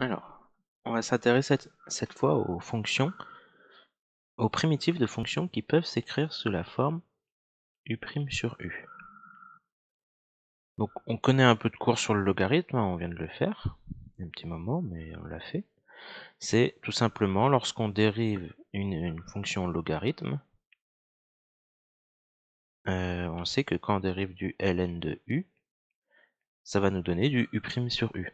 Alors, on va s'intéresser cette fois aux fonctions, aux primitives de fonctions qui peuvent s'écrire sous la forme U' sur U. Donc on connaît un peu de cours sur le logarithme, on vient de le faire, il y a un petit moment, mais on l'a fait. C'est tout simplement lorsqu'on dérive une fonction logarithme, on sait que quand on dérive du ln de U, ça va nous donner du U' sur U.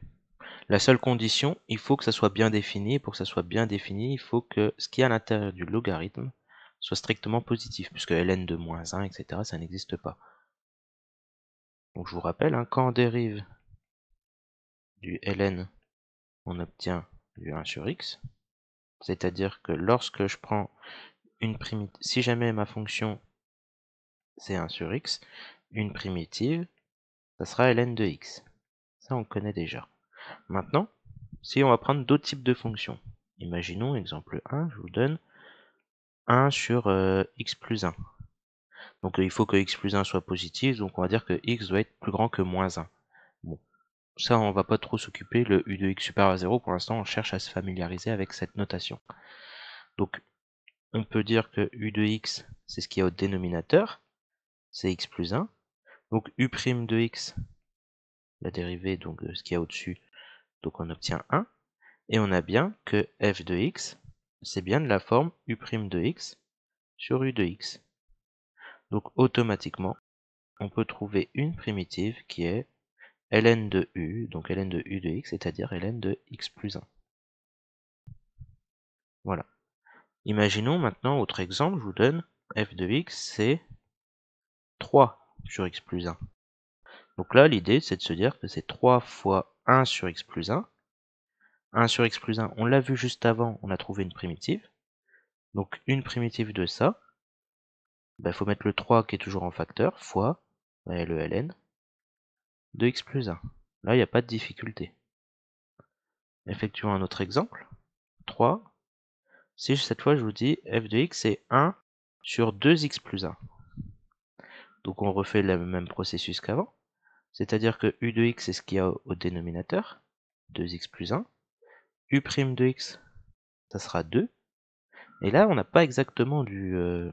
La seule condition, il faut que ça soit bien défini, et pour que ça soit bien défini, il faut que ce qui est à l'intérieur du logarithme soit strictement positif, puisque ln de moins 1, etc., ça n'existe pas. Donc je vous rappelle, hein, quand on dérive du ln, on obtient du 1 sur x, c'est-à-dire que lorsque je prends une primitive, si jamais ma fonction c'est 1 sur x, une primitive, ça sera ln de x. Ça on connaît déjà. Maintenant, si on va prendre d'autres types de fonctions, imaginons, exemple 1, je vous donne 1 sur x plus 1. Donc il faut que x plus 1 soit positif, donc on va dire que x doit être plus grand que moins 1. Bon, ça on va pas trop s'occuper, le u de x supérieur à 0, pour l'instant on cherche à se familiariser avec cette notation. Donc on peut dire que u de x, c'est ce qu'il y a au dénominateur, c'est x plus 1. Donc u' de x, la dérivée donc de ce qu'il y a au-dessus, donc on obtient 1. Et on a bien que f de x, c'est bien de la forme u' de x sur u de x. Donc automatiquement, on peut trouver une primitive qui est ln de u, donc ln de u de x, c'est-à-dire ln de x plus 1. Voilà. Imaginons maintenant, autre exemple, je vous donne f de x, c'est 3 sur x plus 1. Donc là, l'idée, c'est de se dire que c'est 3 fois 1 sur x plus 1. 1 sur x plus 1, on l'a vu juste avant, on a trouvé une primitive. Donc une primitive de ça, il faut mettre le 3 qui est toujours en facteur, fois le ln de x plus 1. Là, il n'y a pas de difficulté. Effectuons un autre exemple. 3. Si cette fois je vous dis f de x c'est 1 sur 2x plus 1. Donc on refait le même processus qu'avant. C'est-à-dire que u de x c'est ce qu'il y a au dénominateur, 2x plus 1. U' de x, ça sera 2. Et là on n'a pas exactement on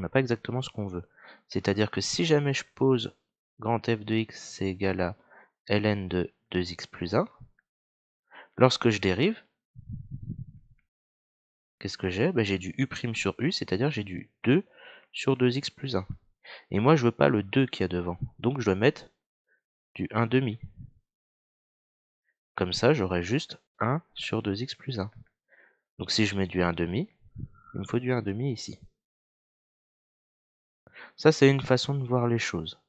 n'a pas exactement ce qu'on veut. C'est-à-dire que si jamais je pose grand f de x c'est égal à ln de 2x plus 1, lorsque je dérive, qu'est-ce que j'ai? J'ai du u' sur u, c'est-à-dire j'ai du 2 sur 2x plus 1. Et moi je veux pas le 2 qu'il y a devant, donc je dois mettre du 1 demi. Comme ça j'aurai juste 1 sur 2x plus 1. Donc si je mets du 1 demi, il me faut du 1 demi ici. Ça c'est une façon de voir les choses.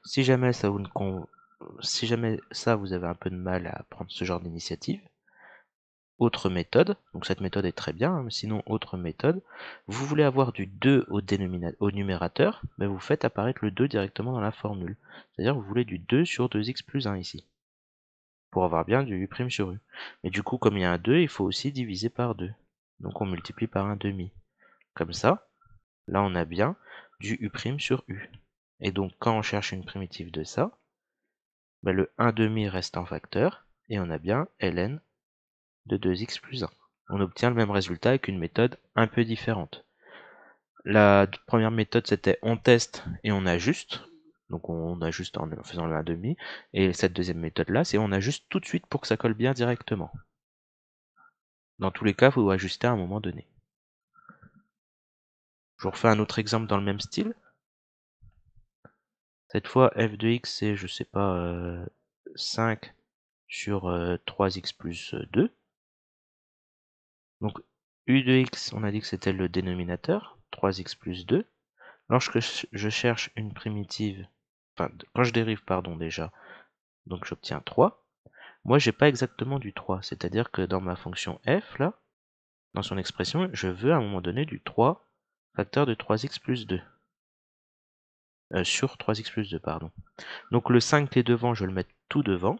Si jamais ça vous si jamais ça vous avez un peu de mal à prendre ce genre d'initiative, autre méthode, donc cette méthode est très bien, mais sinon autre méthode, vous voulez avoir du 2 au numérateur, vous faites apparaître le 2 directement dans la formule. C'est-à-dire vous voulez du 2 sur 2x plus 1 ici, pour avoir bien du u' sur u. Mais du coup, comme il y a un 2, il faut aussi diviser par 2. Donc on multiplie par 1 demi. Comme ça, là on a bien du u' sur u. Et donc quand on cherche une primitive de ça, le 1 demi reste en facteur, et on a bien ln de 2x plus 1. On obtient le même résultat avec une méthode un peu différente. La première méthode c'était on teste et on ajuste. Donc on ajuste en faisant le 1 demi. Et cette deuxième méthode là, c'est on ajuste tout de suite pour que ça colle bien directement. Dans tous les cas, il faut ajuster à un moment donné. Je vous refais un autre exemple dans le même style. Cette fois, f de x c'est, je sais pas, 5 sur 3x plus 2. Donc u de x, on a dit que c'était le dénominateur, 3x plus 2. Lorsque je cherche une primitive, enfin quand je dérive pardon déjà, donc j'obtiens 3. Moi j'ai pas exactement du 3, c'est-à-dire que dans ma fonction f là, dans son expression, je veux à un moment donné du 3 facteur de 3x plus 2. Sur 3x plus 2, pardon. Donc le 5 qui est devant, je vais le mettre tout devant.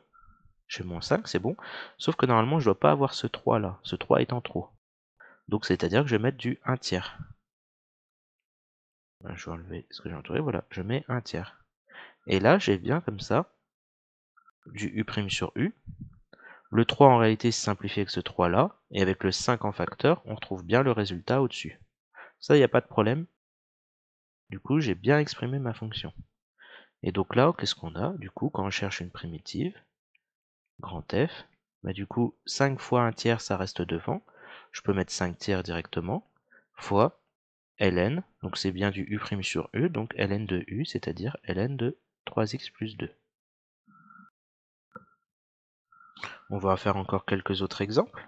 J'ai mon 5, c'est bon. Sauf que normalement, je dois pas avoir ce 3 là. Ce 3 est en trop. Donc c'est-à-dire que je vais mettre du 1 tiers. Je vais enlever ce que j'ai entouré, voilà. Je mets 1 tiers. Et là, j'ai bien comme ça du u' sur u. Le 3 en réalité se simplifie avec ce 3 là, et avec le 5 en facteur, on retrouve bien le résultat au-dessus. Ça, il n'y a pas de problème. Du coup, j'ai bien exprimé ma fonction. Et donc là, qu'est-ce qu'on a? Du coup, quand on cherche une primitive, grand F, bah du coup, 5 fois 1 tiers, ça reste devant. Je peux mettre 5 tiers directement, fois ln, donc c'est bien du u' sur u, donc ln de u, c'est-à-dire ln de 3x plus 2. On va faire encore quelques autres exemples.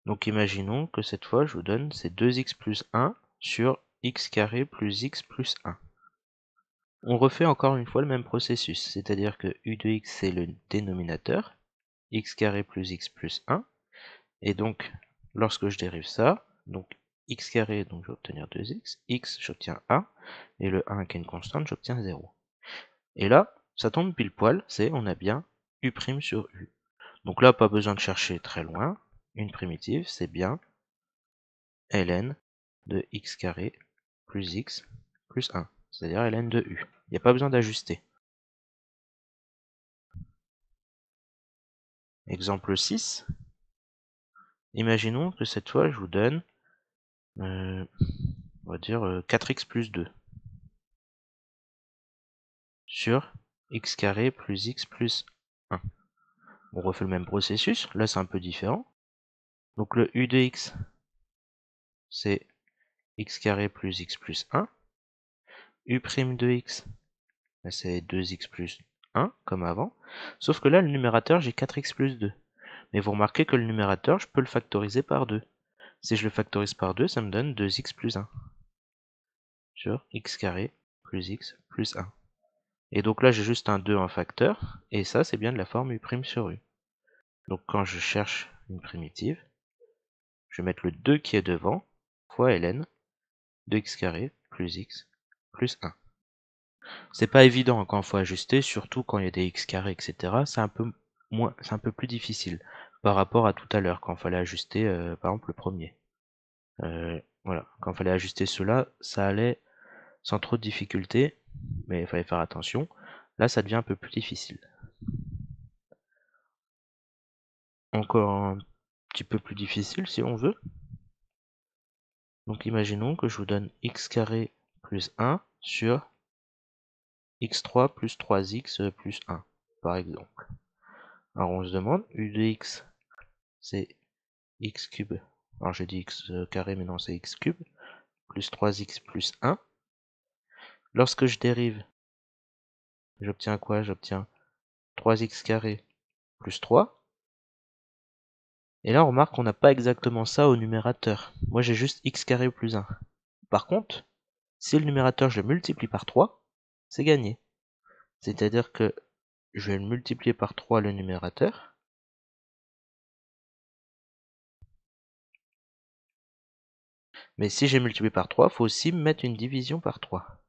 Donc imaginons que cette fois, je vous donne c'est 2x plus 1 sur x carré plus x plus 1. On refait encore une fois le même processus, c'est-à-dire que u de x c'est le dénominateur, x carré plus x plus 1, et donc lorsque je dérive ça, donc x carré, donc je vais obtenir 2x, x j'obtiens 1, et le 1 qui est une constante, j'obtiens 0. Et là, ça tombe pile poil, c'est on a bien u' sur u. Donc là, pas besoin de chercher très loin, une primitive, c'est bien ln de x carré plus x plus 1, c'est-à-dire ln de u. Il n'y a pas besoin d'ajuster. Exemple 6. Imaginons que cette fois, je vous donne, on va dire 4x plus 2 sur x carré plus x plus 1. On refait le même processus, là c'est un peu différent. Donc le u de x, c'est x carré plus x plus 1. U' de x, c'est 2x plus 1, comme avant. Sauf que là, le numérateur, j'ai 4x plus 2. Mais vous remarquez que le numérateur, je peux le factoriser par 2. Si je le factorise par 2, ça me donne 2x plus 1. Sur x carré plus x plus 1. Et donc là, j'ai juste un 2 en facteur. Et ça, c'est bien de la forme u' sur u. Donc quand je cherche une primitive, je vais mettre le 2 qui est devant, fois ln de x carré plus x plus 1. C'est pas évident quand il faut ajuster, surtout quand il y a des x carrés, etc. C'est un peu plus difficile par rapport à tout à l'heure quand il fallait ajuster, par exemple, le premier. Voilà, quand il fallait ajuster cela, ça allait sans trop de difficulté, mais il fallait faire attention. Là, ça devient un peu plus difficile. Encore un petit peu plus difficile si on veut. Donc imaginons que je vous donne x carré plus 1 sur x3 plus 3x plus 1, par exemple. Alors on se demande, u de x, c'est x cube, alors j'ai dit x carré mais non c'est x cube, plus 3x plus 1. Lorsque je dérive, j'obtiens quoi? J'obtiens 3x carré plus 3. Et là on remarque qu'on n'a pas exactement ça au numérateur. Moi j'ai juste x carré plus 1. Par contre, si le numérateur je le multiplie par 3, c'est gagné. C'est-à-dire que je vais le multiplier par 3 le numérateur. Mais si j'ai multiplié par 3, il faut aussi mettre une division par 3.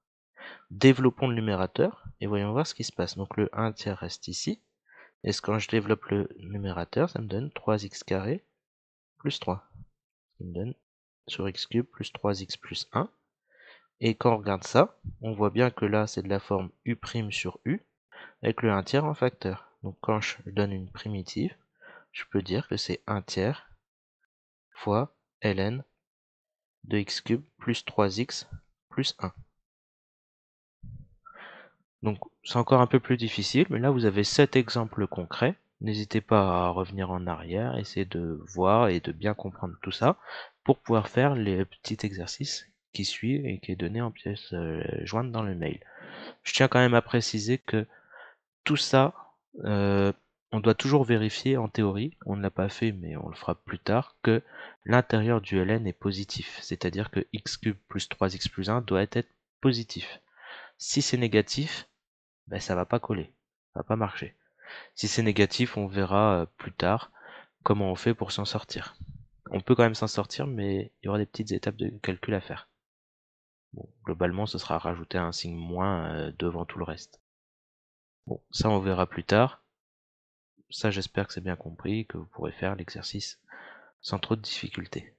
Développons le numérateur et voyons voir ce qui se passe. Donc le 1 tiers reste ici. Et quand je développe le numérateur, ça me donne 3x carré plus 3. Ça me donne sur x cube plus 3x plus 1. Et quand on regarde ça, on voit bien que là c'est de la forme u' sur u avec le 1 tiers en facteur. Donc quand je donne une primitive, je peux dire que c'est 1 tiers fois ln de x cube plus 3x plus 1. Donc c'est encore un peu plus difficile, mais là vous avez 7 exemples concrets. N'hésitez pas à revenir en arrière, essayer de voir et de bien comprendre tout ça pour pouvoir faire les petits exercices qui suivent et qui est donné en pièce jointe dans le mail. Je tiens quand même à préciser que tout ça, on doit toujours vérifier en théorie, on ne l'a pas fait mais on le fera plus tard, que l'intérieur du ln est positif, c'est-à-dire que x cube plus 3x plus 1 doit être positif. Si c'est négatif, ben ça va pas coller, ça va pas marcher. Si c'est négatif, on verra plus tard comment on fait pour s'en sortir. On peut quand même s'en sortir, mais il y aura des petites étapes de calcul à faire. Bon, globalement, ce sera rajouter un signe moins devant tout le reste. Bon, ça on verra plus tard. Ça j'espère que c'est bien compris, que vous pourrez faire l'exercice sans trop de difficultés.